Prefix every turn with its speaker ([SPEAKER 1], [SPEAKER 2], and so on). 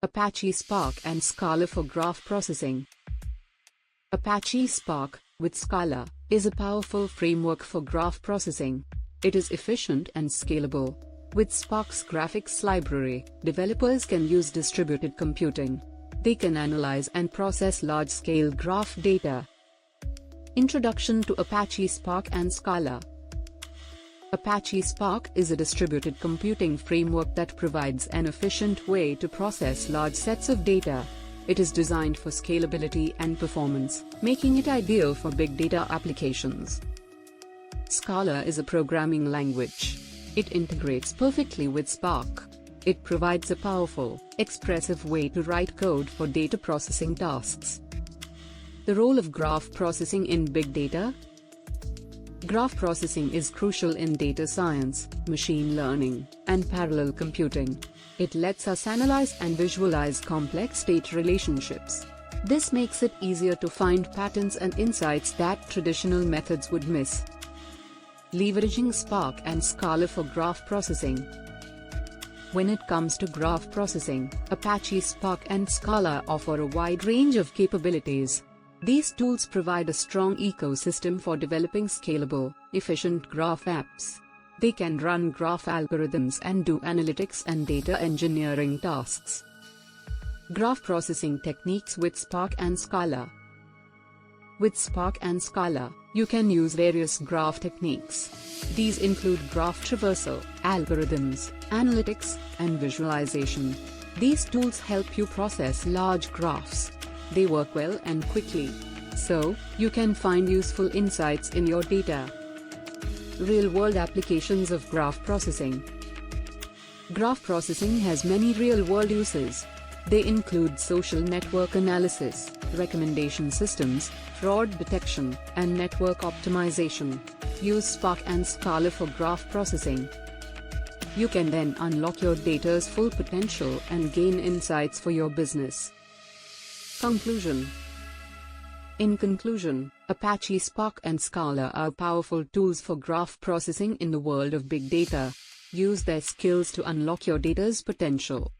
[SPEAKER 1] Apache Spark and Scala for graph processing. Apache Spark, with Scala, is a powerful framework for graph processing. It is efficient and scalable. With Spark's GraphX library, developers can use distributed computing. They can analyze and process large-scale graph data. Introduction to Apache Spark and Scala. Apache Spark is a distributed computing framework that provides an efficient way to process large sets of data. It is designed for scalability and performance, making it ideal for big data applications. Scala is a programming language. It integrates perfectly with Spark. It provides a powerful, expressive way to write code for data processing tasks. The role of graph processing in big data. Graph processing is crucial in data science, machine learning, and parallel computing. It lets us analyze and visualize complex data relationships. This makes it easier to find patterns and insights that traditional methods would miss. Leveraging Spark and Scala for graph processing. When it comes to graph processing, Apache Spark and Scala offer a wide range of capabilities. These tools provide a strong ecosystem for developing scalable, efficient graph apps. They can run graph algorithms and do analytics and data engineering tasks. Graph processing techniques with Spark and Scala. With Spark and Scala, you can use various graph techniques. These include graph traversal, algorithms, analytics, and visualization. These tools help you process large graphs. They work well and quickly, so you can find useful insights in your data. Real-world applications of graph processing. Graph processing has many real-world uses. They include social network analysis, recommendation systems, fraud detection, and network optimization. Use Spark and Scala for graph processing. You can then unlock your data's full potential and gain insights for your business. Conclusion. In conclusion, Apache Spark and Scala are powerful tools for graph processing in the world of big data. Use their skills to unlock your data's potential.